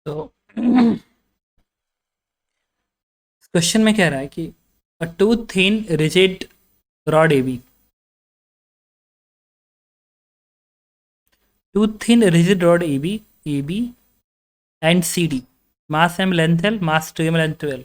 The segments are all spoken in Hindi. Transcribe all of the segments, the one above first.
तो क्वेश्चन में कह रहा है कि uh two thin rigid rod AB, two thin rigid rod AB and CD, mass M, length L, mass 2M, length 12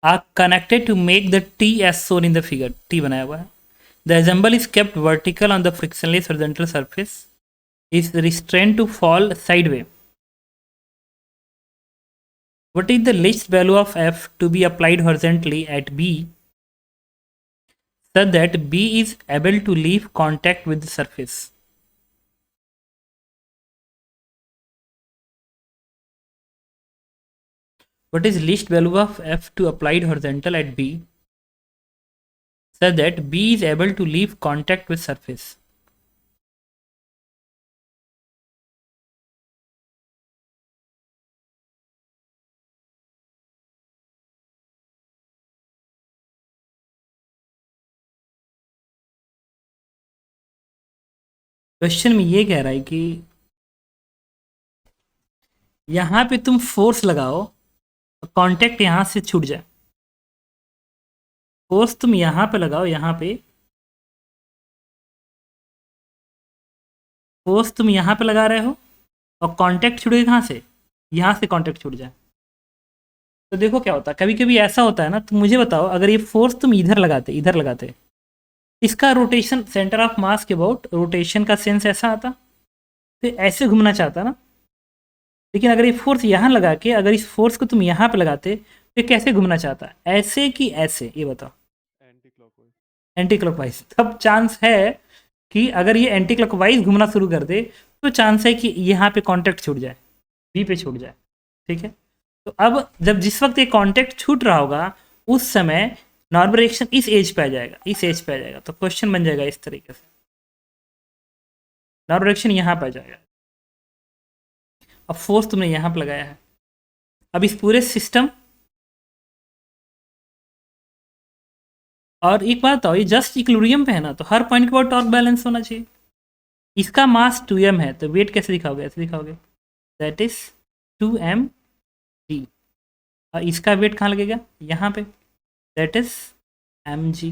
are connected to make the T as shown in the figure. T बनाया हुआ है. The assemble is kept vertical on the frictionless horizontal surface, is restrained to fall sideways. What is the least value of F to be applied horizontally at B such that B is able to leave contact with the surface? What is least value of F to applied horizontal at B such that B is able to leave contact with surface? Question में ये कह रहा है कि यहाँ पे तुम फोर्स लगाओ, कांटेक्ट यहाँ से छूट जाए. फोर्स तुम यहाँ पे लगाओ, यहाँ पे फोर्स तुम यहाँ पे लगा रहे हो और कांटेक्ट छूटे कहाँ से, यहाँ से कांटेक्ट छूट जाए. तो देखो क्या होता है, कभी कभी ऐसा होता है ना. तो मुझे बताओ, अगर ये फोर्स तुम इधर लगाते इसका रोटेशन सेंटर ऑफ मास के अबाउट रोटेशन का सेंस ऐसा आता, तो ऐसे घूमना चाहता ना. लेकिन अगर ये फोर्स यहाँ लगा के अगर इस फोर्स को तुम यहाँ पे लगाते तो ये कैसे घूमना चाहता, ऐसे कि ऐसे, ये बताओ. Anti clockwise. तब चांस है कि अगर ये एंटी क्लॉकवाइज घूमना शुरू कर दे तो चांस है कि यहाँ पे कांटेक्ट छूट जाए, बी पे छूट जाए. ठीक है. तो अब जब जिस वक्त ये कांटेक्ट छूट रहा होगा उस समय नॉर्मल रिएक्शन इस एज पे आ जाएगा, इस एज पे आ जाएगा. तो क्वेश्चन बन जाएगा इस तरीके से, नॉर्मल रिएक्शन यहाँ पे आ जाएगा. अब फोर्स तुमने यहाँ पे लगाया है. अब इस पूरे सिस्टम, और एक बात बताओ, ये जस्ट इक्विलिब्रियम पे है ना, तो हर पॉइंट के बाद टॉर्क बैलेंस होना चाहिए. इसका मास 2m है, तो वेट कैसे दिखाओगे, ऐसे दिखाओगे, दैट इज 2mg. और इसका वेट कहाँ लगेगा, यहाँ पे, दैट इज mg.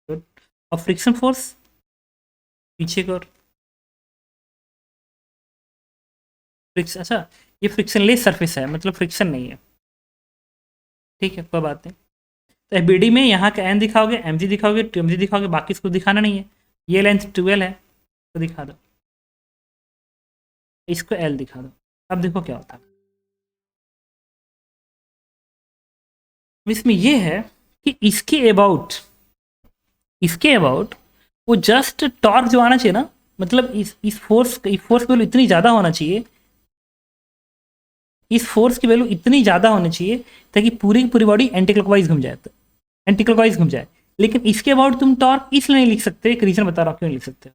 गुड. और फ्रिक्शन फोर्स पीछे की ओर, फ्रिक्शन, अच्छा ये फ्रिक्शनलेस सरफेस है, मतलब फ्रिक्शन नहीं है. ठीक है, कोई बात नहीं. तो एफबीडी में यहाँ का एन दिखाओगे, एमजी दिखाओगे, 2mg दिखाओगे, बाकी इसको दिखाना नहीं है. ये लेंथ 12 है तो दिखा दो, इसको एल दिखा दो. अब देखो क्या होता है. इसमें ये है कि इसके अबाउट वो जस्ट टॉर्क जो आना चाहिए ना, मतलब इस फोर्स की वैल्यू इतनी ज़्यादा होना चाहिए, इस फोर्स की वैल्यू इतनी ज़्यादा होनी चाहिए ताकि पूरी की पूरी बॉडी एंटी क्लॉकवाइज घूम जाए, तो एंटी क्लॉकवाइज घूम जाए. लेकिन इसके अबाउट तुम टॉर्क इसलिए नहीं लिख सकते, एक रीज़न बता रहा हूँ क्यों नहीं लिख सकते.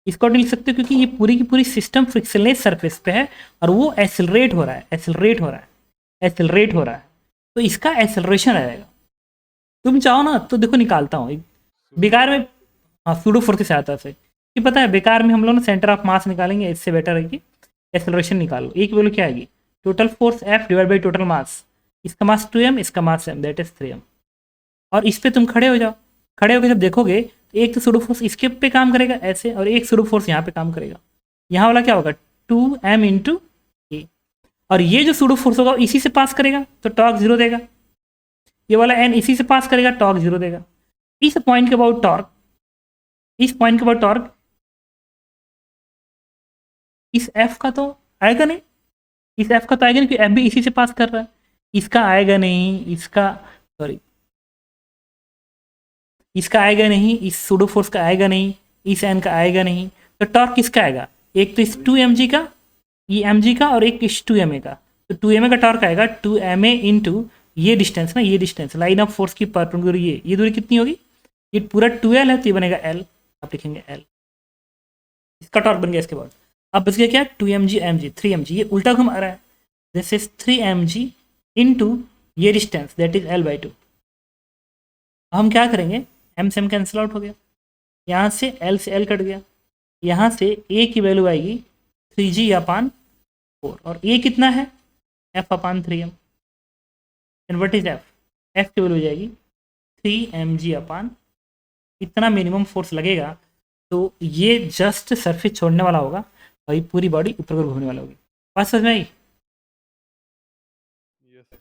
इसको नहीं लिख सकते क्योंकि ये पूरी की पूरी सिस्टम फ्रिक्शनलेस सरफेस पे है और वो एसिलरेट हो रहा है, एसिलरेट हो रहा है. तो इसका एसिलरेशन आएगा. तुम चाहो ना तो देखो निकालता हूँ बेकार में. हाँ, सूडो फोर्स की सहायता से. कि पता है बेकार में हम लोग ना सेंटर ऑफ मास निकालेंगे, इससे बेटर है कि एक्सेलरेशन निकालो. एक वैल्यू क्या आएगी, total force F divide by total mass. इसका मास 2m, इसका मास m, दैट इज 3m. और इस पे तुम खड़े हो जाओ. खड़े होकर जब देखोगे तो एक तो सूडो फोर्स इसके पे काम करेगा ऐसे, और एक सूडो फोर्स यहाँ पे काम करेगा. यहाँ वाला क्या होगा, 2m इंटू ए. और ये जो सूडो फोर्स होगा इसी से पास करेगा तो टॉर्क 0 देगा. ये वाला n इसी से पास करेगा, टॉर्क 0 देगा. इस पॉइंट के अबाउट टॉर्क, इस पॉइंट के बाद टॉर्क इस एफ का तो आएगा नहीं, इस एफ का तो आएगा नहीं क्योंकि एफ भी इसी से पास कर रहा है. इसका आएगा नहीं, इसका, सॉरी, इसका आएगा नहीं, इस सूडो फोर्स का आएगा नहीं, इस एन का आएगा नहीं. तो टॉर्क किसका आएगा, एक तो इस 2mg का, ये mg का, और एक इस 2ma का. तो 2ma का टॉर्क आएगा 2ma इंटू ये डिस्टेंस ना, ये डिस्टेंस लाइन ऑफ फोर्स की परपेंडिकुलर, ये दूरी कितनी होगी, ये पूरा 12 है तो ये बनेगा l. आप लिखेंगे l. इसका टॉर्क बन गया. इसके बाद अब बच गया क्या, 2mg mg 3mg, ये उल्टा घुमा रहा है. दिस इज 3mg इंटू ये डिस्टेंस दैट इज l/2. हम क्या करेंगे, m से m कैंसिल आउट हो गया, यहाँ से l से l कट गया, यहाँ से a की वैल्यू आएगी 3g/4. और a कितना है, F/3m। And what is F? F की वैल्यू हो जाएगी 3mg/, इतना मिनिमम फोर्स लगेगा। तो ये जस्ट सरफेस छोड़ने वाला होगा और ये पूरी बॉडी ऊपर को घूमने वाला होगी। बात समझ में आई? Yes sir.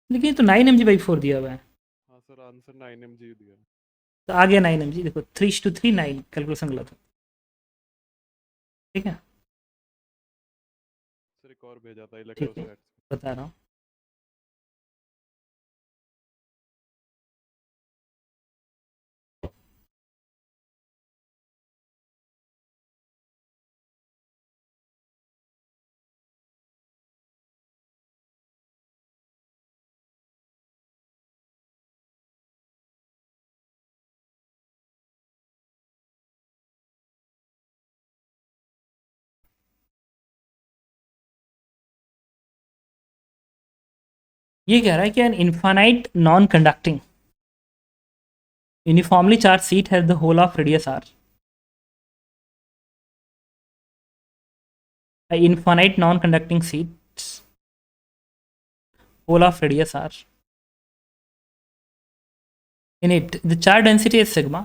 लेकिन ये तो 9mg/4 दिया हुआ है। हाँ सर, आंसर 9 mg दिया है। तो आ गया 9mg, देखो 3:3 9, कैलकुलेशन गलत है। ठीक है, सर एक और भेजा था ठीक है, इलेक्ट्रोस्टैट्स। बता रहा हूँ। ये कह रहा है कि an infinite non conducting uniformly charged sheet has the whole of radius r. A infinite non-conducting sheet, whole of radius r. In it, the charge density is sigma.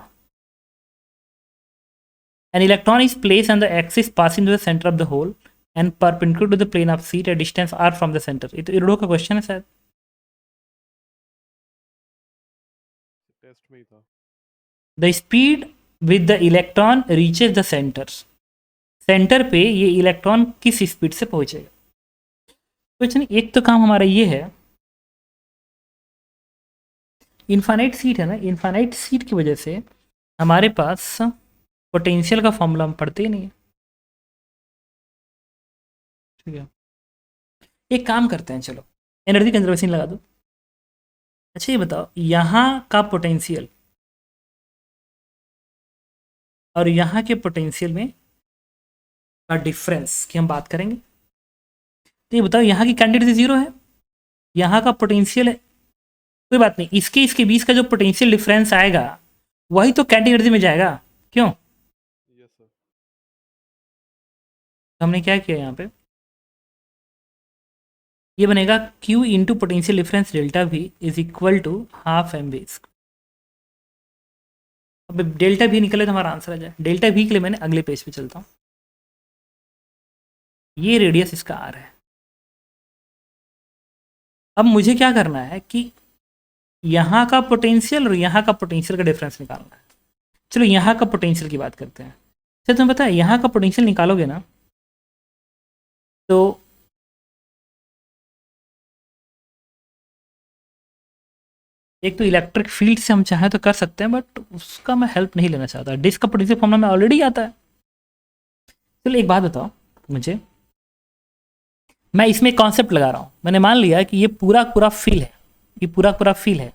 An electron is placed on the axis passing to the center of the hole and perpendicular to the plane of sheet at distance r from the center. ये तो इरोडो का क्वेश्चन है शायद। टेस्ट में ही था। The speed with the electron reaches the center. Centre पे ये इलेक्ट्रॉन किस स्पीड से पहुंचेगा? कुछ नहीं, एक तो काम हमारा ये है, इन्फानाइट सीट है ना, इन्फानाइट सीट की वजह से हमारे पास पोटेंशियल का फॉर्मूला हम पढ़ते ही नहीं है। ठीक है, एक काम करते हैं, चलो एनर्जी कंजर्वेशन लगा दो। अच्छा ये बताओ, यहाँ का पोटेंशियल और यहाँ के पोटेंशियल में का डिफरेंस की हम बात करेंगे। तो ये बताओ, यहाँ की कैंडिडेट जीरो है, यहाँ का पोटेंशियल है, कोई बात नहीं, इसके इसके बीच का जो पोटेंशियल डिफरेंस आएगा वही तो कैंडिडेट में जाएगा। क्यों? Yes sir. तो हमने क्या किया यहाँ पे, ये बनेगा Q into potential difference delta V is equal to half mv। अब डेल्टा V निकले तो हमारा आंसर आ जाए। डेल्टा V के लिए मैंने अगले पेज पे चलता हूँ। ये रेडियस इसका R है। अब मुझे क्या करना है कि यहाँ का पोटेंशियल और यहाँ का पोटेंशियल का डिफरेंस निकालना है। चलो यहाँ का पोटेंशियल की बात करते हैं। सर तुम्हें पता है यहाँ का पोटेंशियल निकालोगे ना, तो एक तो इलेक्ट्रिक फील्ड से हम चाहें तो कर सकते हैं, बट उसका मैं हेल्प नहीं लेना चाहता। डिस्क का पोटेंशियल फॉर्मूला में ऑलरेडी आता है। चलो एक बात बताओ मुझे, मैं इसमें एक कॉन्सेप्ट लगा रहा हूँ। मैंने मान लिया कि ये पूरा पूरा फील है, ये पूरा पूरा फील है,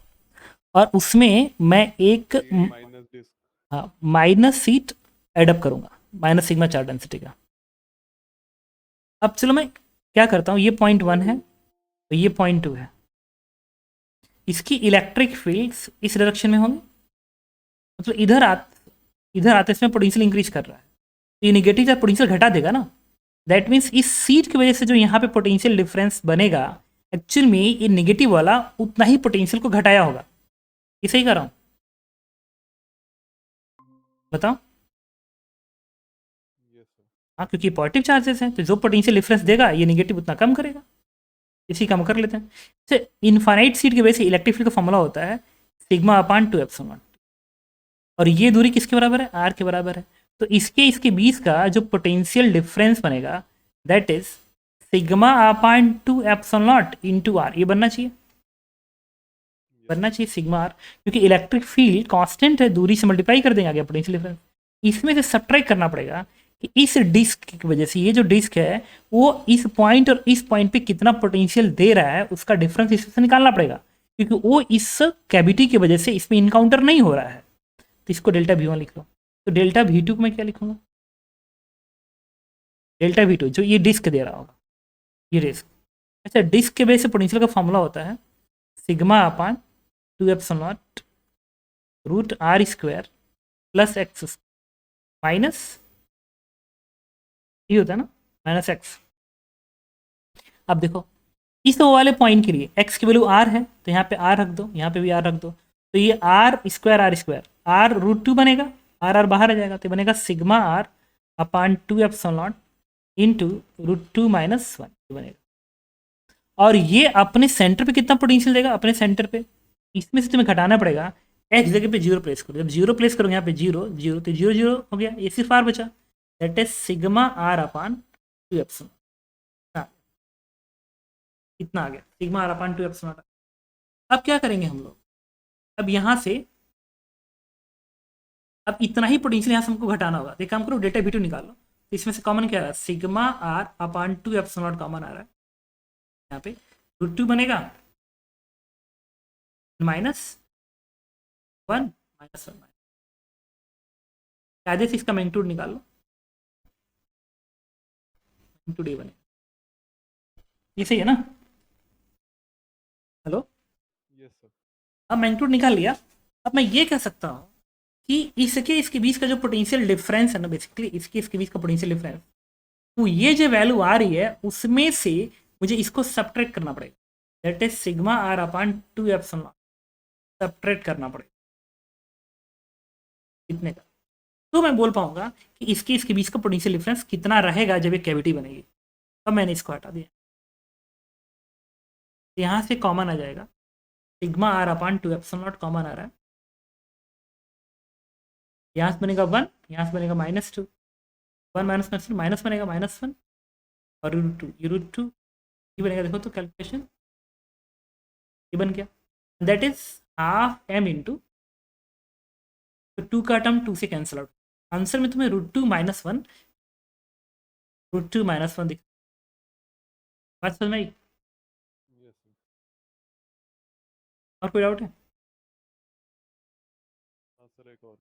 और उसमें मैं एक माइनस डिस्क। हाँ माइनस सीट एडअप करूँगा, माइनस सिग्मा चार्ज डेंसिटी का। अब चलो मैं क्या करता हूँ, ये पॉइंट 1 है और ये पॉइंट 2 है, इसकी इलेक्ट्रिक फील्ड्स इस डायरेक्शन में होंगे, मतलब इधर आते इसमें पोटेंशियल इंक्रीज कर रहा है, तो ये निगेटिव चार्ज पोटेंशियल घटा देगा ना। दैट मीन्स इस सीट की वजह से जो यहाँ पे पोटेंशियल डिफरेंस बनेगा, एक्चुअल में ये निगेटिव वाला उतना ही पोटेंशियल को घटाया होगा। ये सही कर रहा हूँ? बताओ। Yes sir. हाँ, क्योंकि पॉजिटिव चार्जेस हैं तो जो पोटेंशियल डिफरेंस देगा ये निगेटिव उतना कम करेगा। इसी कम कर लेते हैं। तो इनफाइनाइट सीट की वजह से इलेक्ट्रिक फील्ड का फॉर्मूला होता है सिग्मा/2 एप्सिलॉन। और ये दूरी किसके बराबर है? आर के बराबर है। तो इसके इसके बीच का जो पोटेंशियल डिफरेंस बनेगा दैट इज सिग्मा/2 एप्सिलॉन इंटू आर। ये बनना चाहिए, बनना चाहिए सिग्मा आर, क्योंकि इलेक्ट्रिक फील्ड कांस्टेंट है, दूरी से मल्टीप्लाई कर देंगे आगे पोटेंशियल डिफरेंस। इसमें से सब्ट्रैक्ट करना पड़ेगा कि इस डिस्क की वजह से ये जो डिस्क है वो इस पॉइंट और इस पॉइंट पे कितना पोटेंशियल दे रहा है, उसका डिफरेंस इससे निकालना पड़ेगा, क्योंकि वो इस कैविटी की वजह से इसमें इनकाउंटर नहीं हो रहा है। तो इसको डेल्टा V1 लिख लो। तो डेल्टा V2 को मैं क्या लिखूंगा? डेल्टा V2 जो ये डिस्क दे रहा होगा, ये डिस्क। अच्छा, डिस्क के वजह से पोटेंशियल का फॉर्मूला होता है सिग्मा/2 epsilon not √r² plus x minus, ये होता है ना, माइनस एक्स। अब देखो इस वाले पॉइंट के लिए एक्स की वैल्यू आर है तो यहाँ पे आर रख दो, यहाँ पे भी आर रख दो, तो ये R square R root two बनेगा, आर बाहर आ जाएगा तो बनेगा sigma are upon two epsilon not into root two minus one बनेगा। और ये अपने सेंटर पे कितना पोटेंशियल देगा, अपने सेंटर पे इसमें से तुम्हें घटाना पड़ेगा, एक्स जगह पे जीरो प्लेस करो, जब जीरो प्लेस करोगे यहाँ पे जीरो जीरो तो जीरो जीरो हो गया, ये सिर्फ आर बचा, that is sigma are upon two epsilon. इतना आ गया sigma are upon two epsilon. अब क्या करेंगे हम लोग, अब यहाँ से अब इतना ही पोटेंशियल यहाँ से हमको घटाना होगा, तो एक काम करो डेटा V2 निकालो, तो इसमें से कॉमन क्या आ रहा है, sigma are upon two epsilon not common आ रहा है, यहाँ पे रूट टू बनेगा माइनस वन माइनस वन, कायदे से इसका मैग्नीट्यूड निकाल लो, मैग्नीट्यूड ये बनेगा, ये सही है ना। Hello, yes sir. अब मैग्नीट्यूड निकाल लिया। अब मैं ये कह सकता हूँ कि इसके बीच का जो पोटेंशियल डिफरेंस है ना, बेसिकली इसके बीच का पोटेंशियल डिफरेंस, तो ये जो वैल्यू आ रही है उसमें से मुझे इसको सब्ट्रैक्ट करना पड़ेगा, that is sigma are upon two epsilon subtract करना पड़ेगा कितने का, तो मैं बोल पाऊंगा कि इसके बीच का पोटेंशियल डिफरेंस कितना रहेगा जब ये कैविटी बनेगी। अब मैंने इसको हटा दिया, यहाँ से कॉमन आ जाएगा, sigma are upon two epsilon not common आ रहा है, यहाँ से बनेगा वन, यहाँ से बनेगा minus two, one minus minus बनेगा माइनस वन, और रूट टू ये रूट टू, ये बनेगा, देखो तो कैलकुलेशन ये बन गया, that is half m into, तो टू का टर्म टू से कैंसिल आउट, आंसर में तुम्हें रूट टू माइनस वन दिख, बात समझ में आई? Yes sir. और कोई डाउट है? हाँ सर, एक और